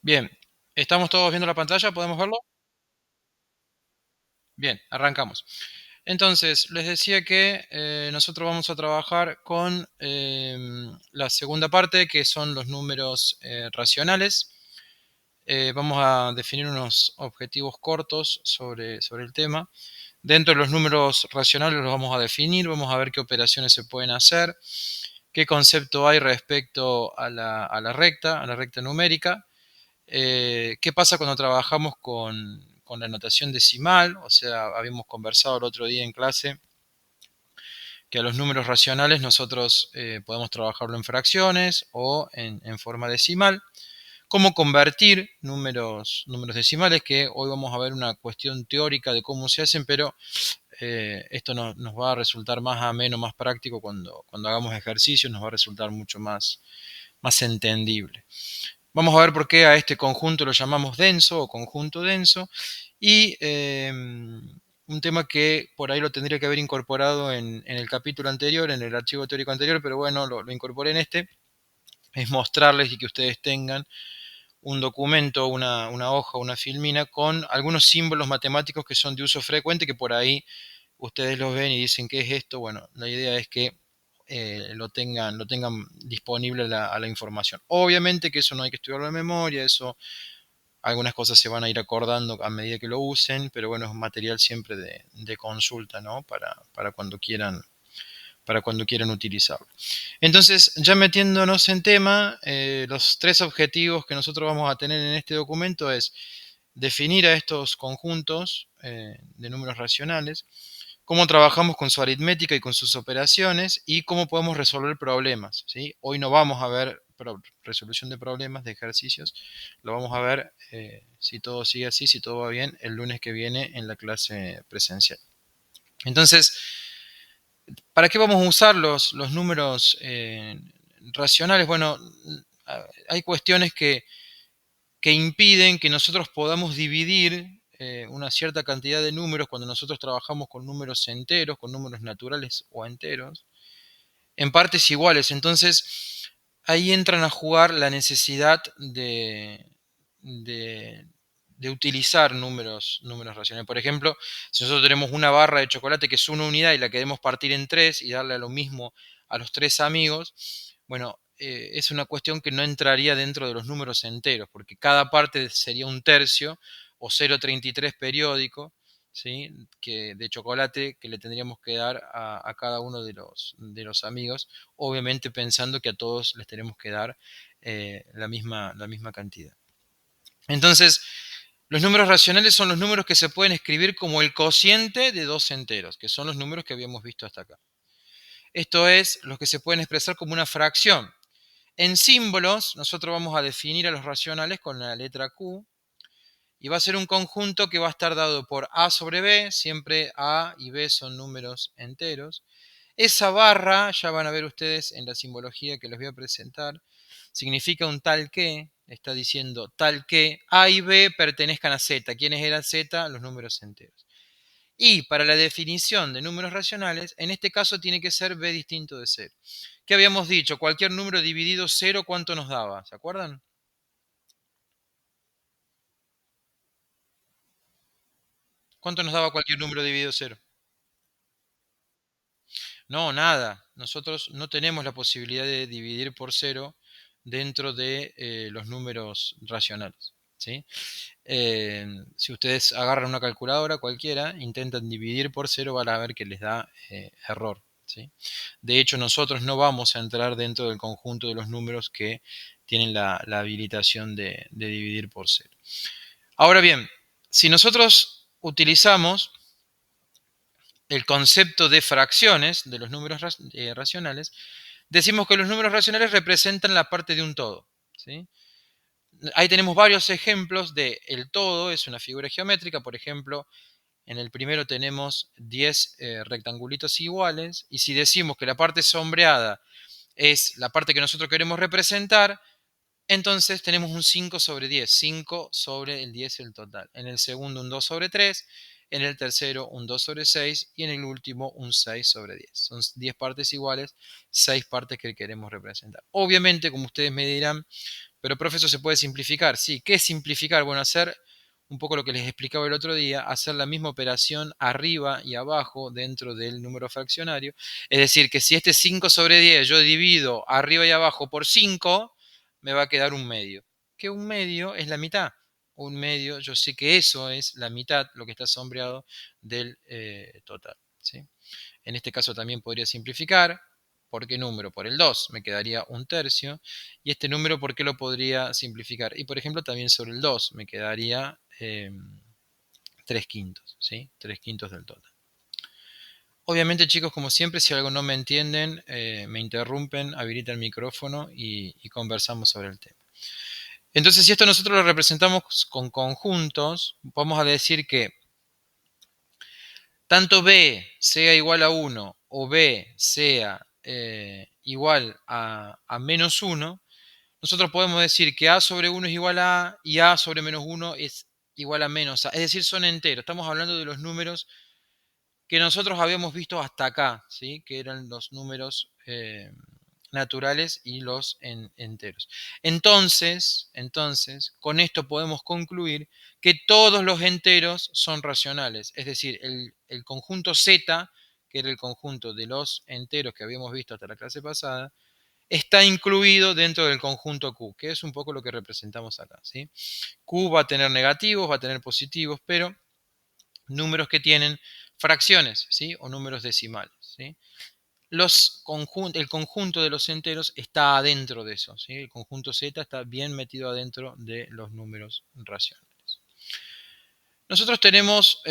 Bien, ¿estamos todos viendo la pantalla? ¿Podemos verlo? Bien, arrancamos. Entonces, les decía que nosotros vamos a trabajar con la segunda parte, que son los números racionales. Vamos a definir unos objetivos cortos sobre el tema. Dentro de los números racionales los vamos a definir, vamos a ver qué operaciones se pueden hacer, qué concepto hay respecto a la recta numérica. ¿Qué pasa cuando trabajamos con la notación decimal? O sea, habíamos conversado el otro día en clase que a los números racionales nosotros podemos trabajarlo en fracciones o en forma decimal. ¿Cómo convertir números decimales? Que hoy vamos a ver una cuestión teórica de cómo se hacen, pero esto nos va a resultar más ameno, más práctico cuando hagamos ejercicios, nos va a resultar mucho más entendible. Vamos a ver por qué a este conjunto lo llamamos denso o conjunto denso. Y un tema que por ahí lo tendría que haber incorporado en el capítulo anterior, en el archivo teórico anterior, pero bueno, lo incorporé en este, es mostrarles y que ustedes tengan un documento, una hoja, una filmina con algunos símbolos matemáticos que son de uso frecuente, que por ahí ustedes los ven y dicen, ¿qué es esto? Bueno, la idea es que lo tengan disponible a la información. Obviamente que eso no hay que estudiarlo de memoria, eso algunas cosas se van a ir acordando a medida que lo usen, pero bueno, es material siempre de consulta, ¿no? Para cuando quieran utilizarlo. Entonces, ya metiéndonos en tema, los tres objetivos que nosotros vamos a tener en este documento es definir a estos conjuntos de números racionales, cómo trabajamos con su aritmética y con sus operaciones y cómo podemos resolver problemas, ¿sí? Hoy no vamos a ver resolución de problemas, de ejercicios, lo vamos a ver si todo sigue así, si todo va bien, el lunes que viene en la clase presencial. Entonces, ¿para qué vamos a usar los números racionales? Bueno, hay cuestiones que impiden que nosotros podamos dividir una cierta cantidad de números cuando nosotros trabajamos con números enteros, con números naturales o enteros, en partes iguales. Entonces, ahí entran a jugar la necesidad de, de utilizar números racionales. Por ejemplo, si nosotros tenemos una barra de chocolate que es una unidad y la queremos partir en tres y darle lo mismo a los tres amigos, bueno, es una cuestión que no entraría dentro de los números enteros, porque cada parte sería un tercio o 0,33 periódico, ¿sí? De chocolate que le tendríamos que dar a cada uno de los amigos, obviamente pensando que a todos les tenemos que dar la misma cantidad. Entonces, los números racionales son los números que se pueden escribir como el cociente de dos enteros, que son los números que habíamos visto hasta acá. Esto es los que se pueden expresar como una fracción. En símbolos, nosotros vamos a definir a los racionales con la letra Q, y va a ser un conjunto que va a estar dado por A sobre B, siempre A y B son números enteros. Esa barra, ya van a ver ustedes en la simbología que les voy a presentar, significa un tal que, está diciendo tal que A y B pertenezcan a Z. ¿Quiénes eran Z? Los números enteros. Y para la definición de números racionales, en este caso tiene que ser B distinto de cero. ¿Qué habíamos dicho? Cualquier número dividido cero, ¿cuánto nos daba? ¿Se acuerdan? ¿Cuánto nos daba cualquier número dividido cero? No, nada. Nosotros no tenemos la posibilidad de dividir por cero dentro de los números racionales. ¿Sí? Si ustedes agarran una calculadora cualquiera, intentan dividir por cero, van a ver que les da error. ¿Sí? De hecho, nosotros no vamos a entrar dentro del conjunto de los números que tienen la habilitación de dividir por cero. Ahora bien, si nosotros utilizamos el concepto de fracciones de los números racionales, decimos que los números racionales representan la parte de un todo. ¿Sí? Ahí tenemos varios ejemplos de el todo, es una figura geométrica, por ejemplo, en el primero tenemos 10 rectangulitos iguales, y si decimos que la parte sombreada es la parte que nosotros queremos representar, entonces tenemos un 5 sobre 10, 5 sobre el 10 el total. En el segundo un 2 sobre 3, en el tercero un 2 sobre 6 y en el último un 6 sobre 10. Son 10 partes iguales, 6 partes que queremos representar. Obviamente, como ustedes me dirán, Pero, profe, eso se puede simplificar. Sí, ¿qué es simplificar? Bueno, hacer un poco lo que les explicaba el otro día, hacer la misma operación arriba y abajo dentro del número fraccionario. Es decir, que si este 5 sobre 10 yo divido arriba y abajo por 5, me va a quedar un medio. Que un medio es la mitad. Un medio, yo sé que eso es la mitad, lo que está sombreado del total. ¿Sí? En este caso también podría simplificar. ¿Por qué número? Por el 2, me quedaría un tercio. Y este número, ¿por qué lo podría simplificar? Y por ejemplo, también sobre el 2, me quedaría 3 quintos, ¿sí? 3 quintos del total. Obviamente, chicos, como siempre, si algo no me entienden, me interrumpen, habilitan el micrófono y conversamos sobre el tema. Entonces, si esto nosotros lo representamos con conjuntos, vamos a decir que tanto b sea igual a 1 o b sea igual a menos 1, nosotros podemos decir que a sobre 1 es igual a y a sobre menos 1 es igual a menos a. Es decir, son enteros. Estamos hablando de los números que nosotros habíamos visto hasta acá, ¿sí? Que eran los números naturales y los enteros. Entonces, con esto podemos concluir que todos los enteros son racionales, es decir, el conjunto Z, que era el conjunto de los enteros que habíamos visto hasta la clase pasada, está incluido dentro del conjunto Q, que es un poco lo que representamos acá, ¿sí? Q va a tener negativos, va a tener positivos, pero números que tienen fracciones, ¿sí? O números decimales, ¿sí? El conjunto de los enteros está adentro de eso, ¿sí? El conjunto Z está bien metido adentro de los números racionales. Nosotros tenemos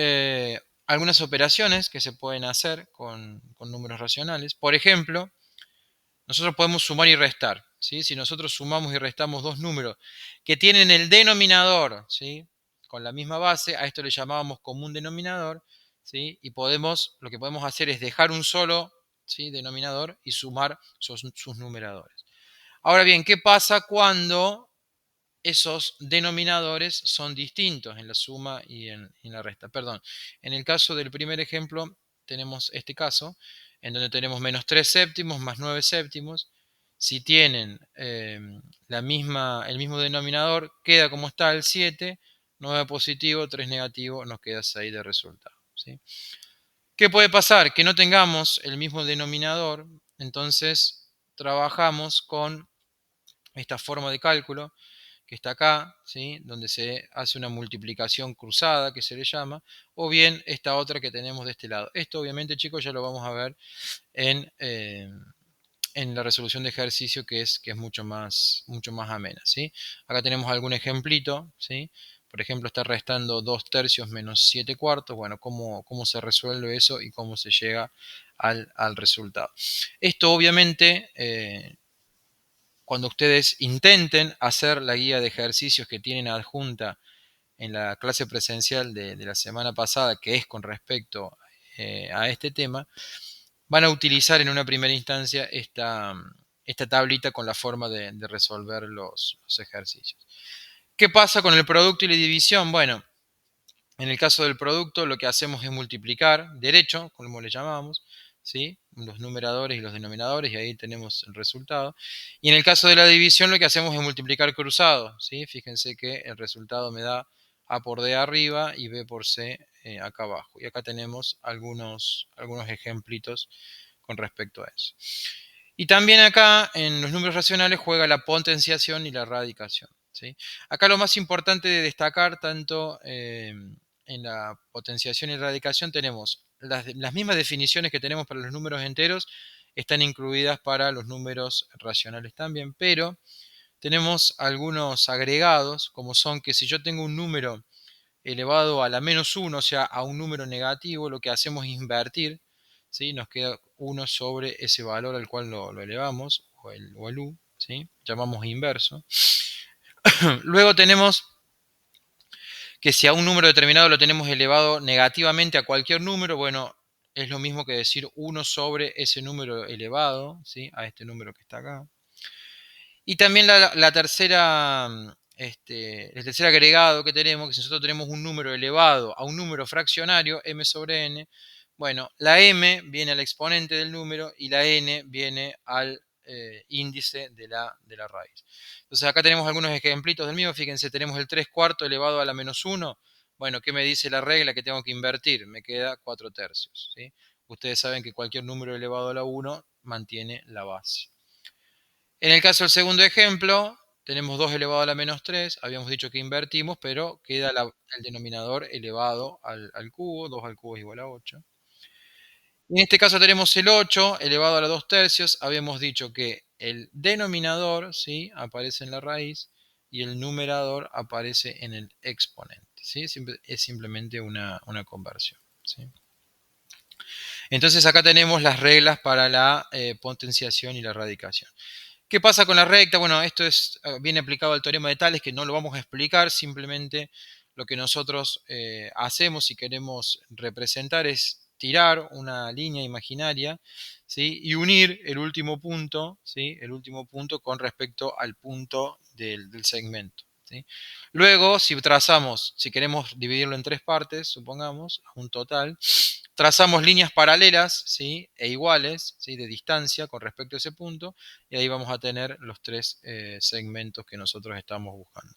algunas operaciones que se pueden hacer con números racionales. Por ejemplo, nosotros podemos sumar y restar, ¿sí? Si nosotros sumamos y restamos dos números que tienen el denominador, ¿sí? Con la misma base, a esto le llamábamos común denominador, ¿sí? Y lo que podemos hacer es dejar un solo, ¿sí? Denominador y sumar sus numeradores. Ahora bien, ¿qué pasa cuando esos denominadores son distintos en la suma y en la resta? Perdón, en el caso del primer ejemplo tenemos este caso, en donde tenemos menos 3 séptimos más 9 séptimos. Si tienen el mismo denominador, queda como está el 7, 9 positivo, 3 negativo, nos queda 6 de resultado, ¿sí? ¿Qué puede pasar? Que no tengamos el mismo denominador, entonces trabajamos con esta forma de cálculo que está acá, ¿sí? Donde se hace una multiplicación cruzada, que se le llama, o bien esta otra que tenemos de este lado. Esto obviamente, chicos, ya lo vamos a ver en la resolución de ejercicio, que es mucho más amena, ¿sí? Acá tenemos algún ejemplito, ¿sí? Por ejemplo, está restando 2 tercios menos 7 cuartos. Bueno, ¿cómo se resuelve eso y cómo se llega al resultado? Esto obviamente cuando ustedes intenten hacer la guía de ejercicios que tienen adjunta en la clase presencial de la semana pasada, que es con respecto a este tema, van a utilizar en una primera instancia esta tablita con la forma de resolver los ejercicios. ¿Qué pasa con el producto y la división? Bueno, en el caso del producto lo que hacemos es multiplicar derecho, como le llamamos, ¿sí? Los numeradores y los denominadores, y ahí tenemos el resultado. Y en el caso de la división lo que hacemos es multiplicar cruzado, ¿sí? Fíjense que el resultado me da A por D arriba y B por C acá abajo. Y acá tenemos algunos ejemplitos con respecto a eso. Y también acá en los números racionales juega la potenciación y la radicación, ¿sí? Acá lo más importante de destacar, tanto en la potenciación y radicación, tenemos las mismas definiciones que tenemos para los números enteros, están incluidas para los números racionales también, pero tenemos algunos agregados, como son que si yo tengo un número elevado a la menos 1, o sea, a un número negativo, lo que hacemos es invertir, ¿sí? Nos queda 1 sobre ese valor al cual lo elevamos, o el u, ¿sí? Llamamos inverso. Luego tenemos que si a un número determinado lo tenemos elevado negativamente a cualquier número, bueno, es lo mismo que decir 1 sobre ese número elevado, ¿sí? A este número que está acá. Y también la tercera, el tercer agregado que tenemos, que si nosotros tenemos un número elevado a un número fraccionario, m sobre n, bueno, la m viene al exponente del número y la n viene al índice de la raíz. Entonces acá tenemos algunos ejemplitos del mismo. Fíjense, tenemos el 3 cuartos elevado a la menos 1. Bueno, ¿qué me dice la regla? Que tengo que invertir. Me queda 4 tercios. ¿Sí? Ustedes saben que cualquier número elevado a la 1 mantiene la base. En el caso del segundo ejemplo, tenemos 2 elevado a la menos 3. Habíamos dicho que invertimos, pero queda el denominador elevado al cubo. 2 al cubo es igual a 8. En este caso tenemos el 8 elevado a la 2 tercios. Habíamos dicho que el denominador, ¿sí?, aparece en la raíz y el numerador aparece en el exponente. ¿Sí? Es simplemente una conversión. ¿Sí? Entonces acá tenemos las reglas para la potenciación y la radicación. ¿Qué pasa con la recta? Bueno, esto viene aplicado al teorema de Tales, que no lo vamos a explicar, simplemente lo que nosotros hacemos si queremos representar es tirar una línea imaginaria, ¿sí?, y unir el último punto, ¿sí?, el último punto con respecto al punto del segmento. ¿Sí? Luego, si queremos dividirlo en tres partes, supongamos, un total, trazamos líneas paralelas, ¿sí?, e iguales, ¿sí?, de distancia con respecto a ese punto, y ahí vamos a tener los tres segmentos que nosotros estamos buscando.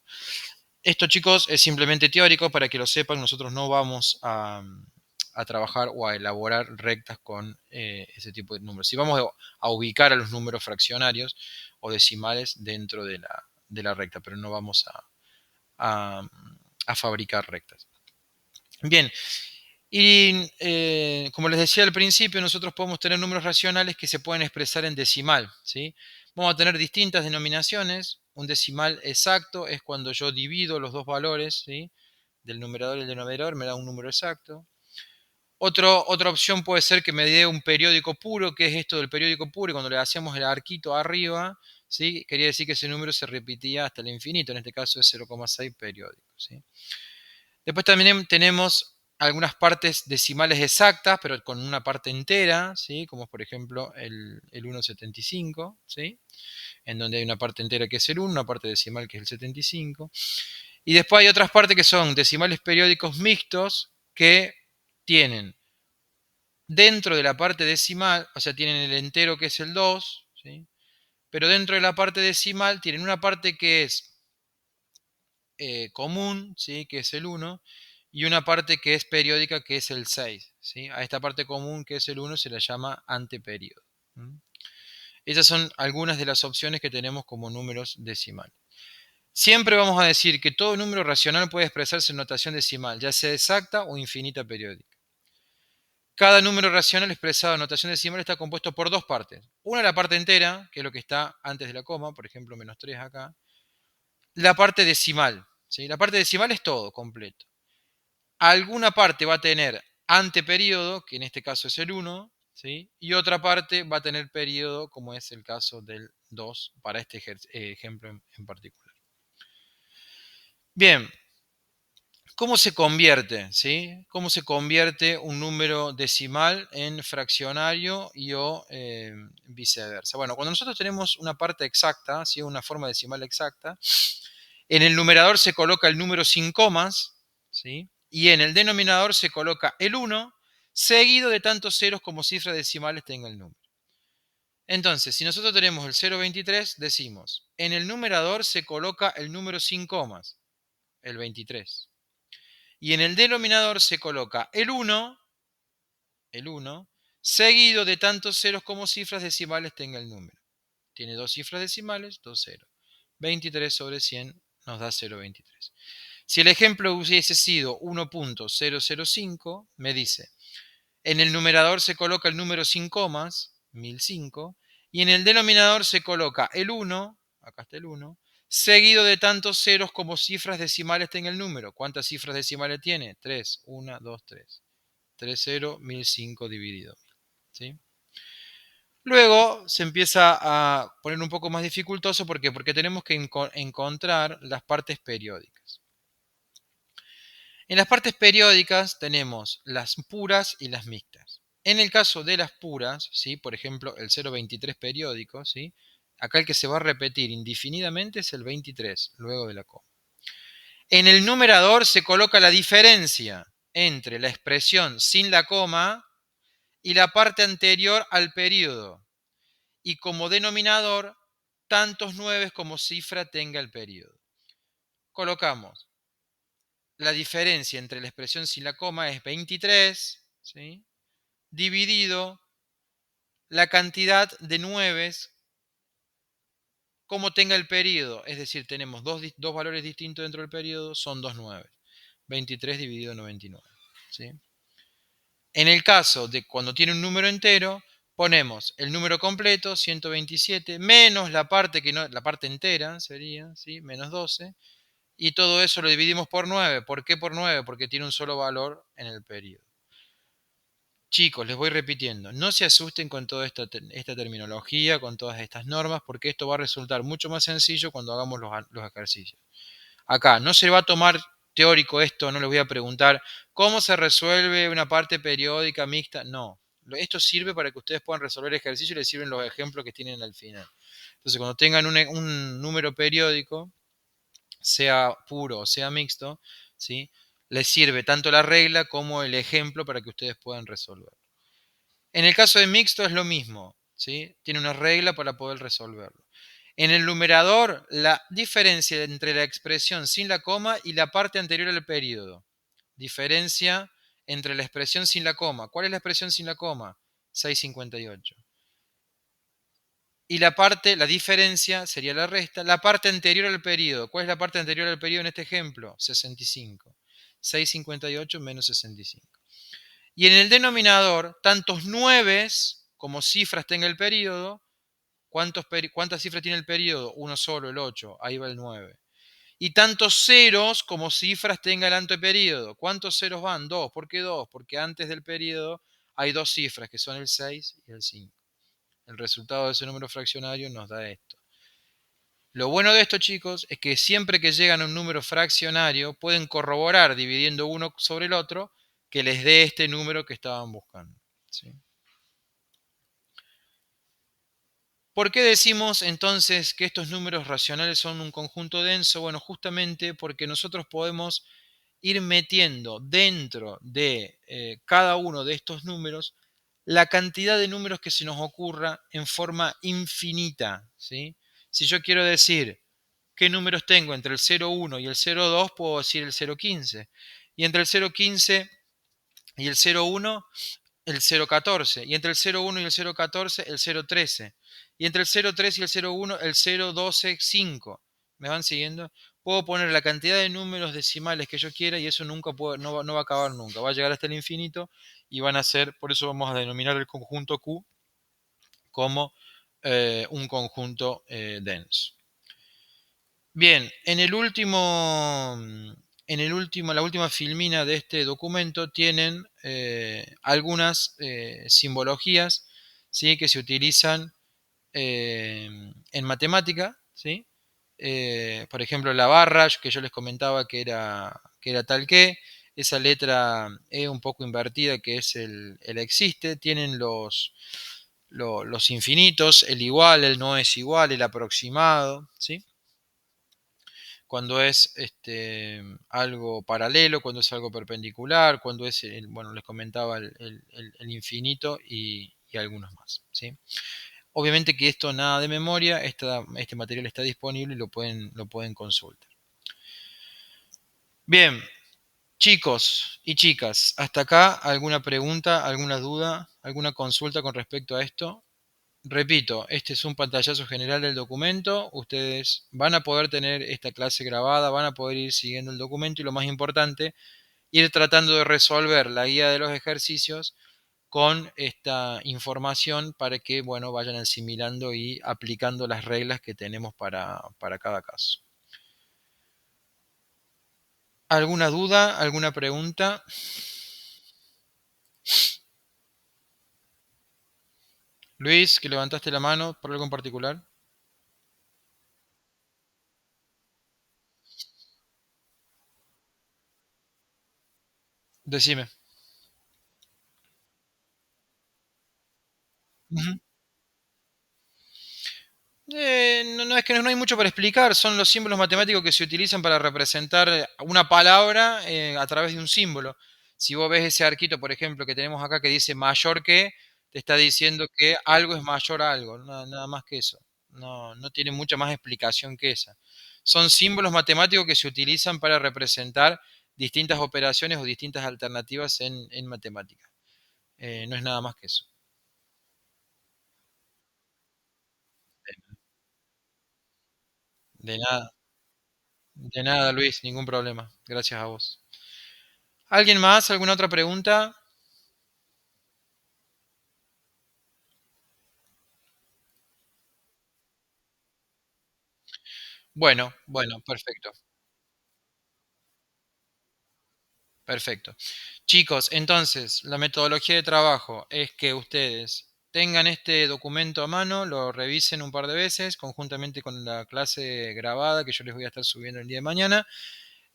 Esto, chicos, es simplemente teórico para que lo sepan. Nosotros no vamos a trabajar o a elaborar rectas con ese tipo de números. Si vamos a ubicar a los números fraccionarios o decimales dentro de la recta, pero no vamos a fabricar rectas. Bien, y como les decía al principio, nosotros podemos tener números racionales que se pueden expresar en decimal, ¿sí? Vamos a tener distintas denominaciones. Un decimal exacto es cuando yo divido los dos valores, ¿sí?, del numerador y el denominador, me da un número exacto. Otra opción puede ser que me dé un periódico puro. ¿Qué es esto del periódico puro? Y cuando le hacemos el arquito arriba, ¿sí?, quería decir que ese número se repetía hasta el infinito. En este caso es 0,6 periódico, ¿sí? Después también tenemos algunas partes decimales exactas, pero con una parte entera, ¿sí?, como por ejemplo el 1,75, ¿sí?, en donde hay una parte entera que es el 1, una parte decimal que es el 75. Y después hay otras partes que son decimales periódicos mixtos, que tienen dentro de la parte decimal, o sea, tienen el entero que es el 2, ¿sí?, pero dentro de la parte decimal tienen una parte que es común, ¿sí?, que es el 1, y una parte que es periódica, que es el 6. ¿Sí? A esta parte común, que es el 1, se la llama anteperíodo. Esas son algunas de las opciones que tenemos como números decimales. Siempre vamos a decir que todo número racional puede expresarse en notación decimal, ya sea exacta o infinita periódica. Cada número racional expresado en notación decimal está compuesto por dos partes. Una, la parte entera, que es lo que está antes de la coma, por ejemplo, menos 3 acá. La parte decimal, ¿sí? La parte decimal es todo, completo. Alguna parte va a tener anteperíodo, que en este caso es el 1, ¿sí?, y otra parte va a tener período, como es el caso del 2, para este ejemplo en particular. Bien, ¿cómo se convierte? ¿Sí? ¿Cómo se convierte un número decimal en fraccionario o viceversa? Bueno, cuando nosotros tenemos una parte exacta, ¿sí?, una forma decimal exacta, en el numerador se coloca el número sin comas, ¿sí?, y en el denominador se coloca el 1, seguido de tantos ceros como cifras decimales tenga el número. Entonces, si nosotros tenemos el 0,23, decimos, en el numerador se coloca el número sin comas, el 23. Y en el denominador se coloca el 1, seguido de tantos ceros como cifras decimales tenga el número. Tiene dos cifras decimales, dos ceros. 23 sobre 100 nos da 0,23. Si el ejemplo hubiese sido 1.005, me dice, en el numerador se coloca el número sin comas, 1005, y en el denominador se coloca el 1, acá está el 1, seguido de tantos ceros como cifras decimales tenga el número. ¿Cuántas cifras decimales tiene? 3, 1, 2, 3. 3, 0, 1005 dividido. ¿Sí? Luego se empieza a poner un poco más dificultoso. ¿Por qué? Porque tenemos que encontrar las partes periódicas. En las partes periódicas tenemos las puras y las mixtas. En el caso de las puras, ¿sí?, por ejemplo, el 0,23 periódico, ¿sí?, acá el que se va a repetir indefinidamente es el 23, luego de la coma. En el numerador se coloca la diferencia entre la expresión sin la coma y la parte anterior al periodo. y como denominador tantos 9 como cifra tenga el periodo. Colocamos la diferencia entre la expresión sin la coma es 23, ¿sí? Dividido la cantidad de 9 como tenga el periodo. Es decir, tenemos dos valores distintos dentro del periodo, son dos 9. 23 dividido 99. ¿Sí? En el caso de cuando tiene un número entero, ponemos el número completo, 127, menos la parte, que no, la parte entera sería, ¿sí? Menos 12. Y todo eso lo dividimos por 9. ¿Por qué por 9? Porque tiene un solo valor en el periodo. Chicos, les voy repitiendo, no se asusten con toda esta terminología, con todas estas normas, porque esto va a resultar mucho más sencillo cuando hagamos los ejercicios. Acá no se va a tomar teórico esto, no les voy a preguntar cómo se resuelve una parte periódica mixta, no. Esto sirve para que ustedes puedan resolver ejercicios y les sirven los ejemplos que tienen al final. Entonces, cuando tengan un número periódico, sea puro o sea mixto, ¿sí? Les sirve tanto la regla como el ejemplo para que ustedes puedan resolver. En el caso de mixto es lo mismo, ¿sí? Tiene una regla para poder resolverlo. En el numerador, la diferencia entre la expresión sin la coma y la parte anterior al periodo. Diferencia entre la expresión sin la coma. ¿Cuál es la expresión sin la coma? 658. Y la diferencia sería la resta, la parte anterior al periodo. ¿Cuál es la parte anterior al periodo en este ejemplo? 65. 658 menos 65. Y en el denominador, tantos 9 como cifras tenga el periodo. ¿Cuántas cifras tiene el periodo? Uno solo, el 8. Ahí va el 9. Y tantos ceros como cifras tenga el anteperíodo. ¿Cuántos ceros van? 2. ¿Por qué 2? Porque antes del periodo hay dos cifras, que son el 6 y el 5. El resultado de ese número fraccionario nos da esto. Lo bueno de esto, chicos, es que siempre que llegan a un número fraccionario, pueden corroborar dividiendo uno sobre el otro que les dé este número que estaban buscando. ¿Sí? ¿Por qué decimos entonces que estos números racionales son un conjunto denso? Bueno, justamente porque nosotros podemos ir metiendo dentro de cada uno de estos números la cantidad de números que se nos ocurra en forma infinita. ¿Sí? Si yo quiero decir qué números tengo entre el 0,1 y el 0,2, puedo decir el 0,15. Y entre el 0,15 y el 0,1, el 0,14. Y entre el 0,1 y el 0,14, el 0,13. Y entre el 0,3 y el 0,1, el 0,12,5. ¿Me van siguiendo? Puedo poner la cantidad de números decimales que yo quiera y eso nunca no va a acabar nunca. Va a llegar hasta el infinito y van a ser, por eso vamos a denominar el conjunto Q como un conjunto denso. Bien, la última filmina de este documento tienen algunas simbologías, ¿sí? Que se utilizan en matemática, ¿sí? Por ejemplo, la barra, que yo les comentaba que era tal que, esa letra E un poco invertida que es el existe, tienen los infinitos, el igual, el no es igual, el aproximado, ¿sí? Cuando es algo paralelo, cuando es algo perpendicular, cuando es, bueno, les comentaba el infinito y algunos más, ¿sí? Obviamente que esto nada de memoria, este material está disponible y lo pueden consultar. Bien, chicos y chicas, hasta acá alguna pregunta, alguna duda, alguna consulta con respecto a esto. Repito, este es un pantallazo general del documento. Ustedes van a poder tener esta clase grabada, van a poder ir siguiendo el documento y lo más importante, ir tratando de resolver la guía de los ejercicios con esta información para que, bueno, vayan asimilando y aplicando las reglas que tenemos para cada caso. ¿Alguna duda? ¿Alguna pregunta? Luis, que levantaste la mano por algo en particular. Decime. Ujú. No es que no hay mucho para explicar, son los símbolos matemáticos que se utilizan para representar una palabra a través de un símbolo. Si vos ves ese arquito, por ejemplo, que tenemos acá que dice mayor que, te está diciendo que algo es mayor a algo, nada más que eso. No tiene mucha más explicación que esa. Son símbolos matemáticos que se utilizan para representar distintas operaciones o distintas alternativas en matemática. No es nada más que eso. De nada, de nada, Luis, ningún problema. Gracias a vos. ¿Alguien más? ¿Alguna otra pregunta? Bueno, bueno, perfecto. Perfecto. Chicos, entonces, la metodología de trabajo es que ustedes tengan este documento a mano, lo revisen un par de veces conjuntamente con la clase grabada que yo les voy a estar subiendo el día de mañana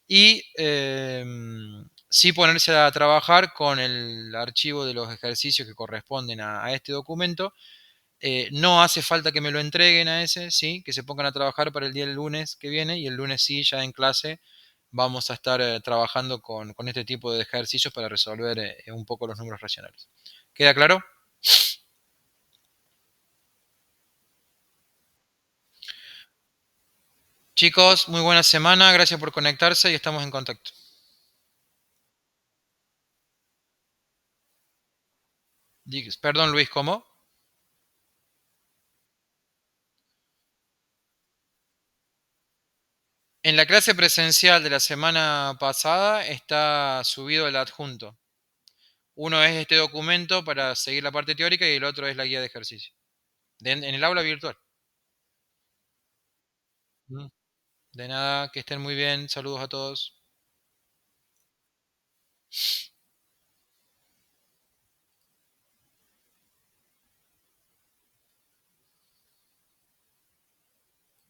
y sí ponerse a trabajar con el archivo de los ejercicios que corresponden a este documento. No hace falta que me lo entreguen a ese, sí, que se pongan a trabajar para el día del lunes que viene y el lunes sí, ya en clase vamos a estar trabajando con este tipo de ejercicios para resolver un poco los números racionales. ¿Queda claro? Chicos, muy buena semana, gracias por conectarse y estamos en contacto. Perdón, Luis, ¿cómo? En la clase presencial de la semana pasada está subido el adjunto. Uno es este documento para seguir la parte teórica y el otro es la guía de ejercicio. En el aula virtual. Mm. De nada, que estén muy bien. Saludos a todos.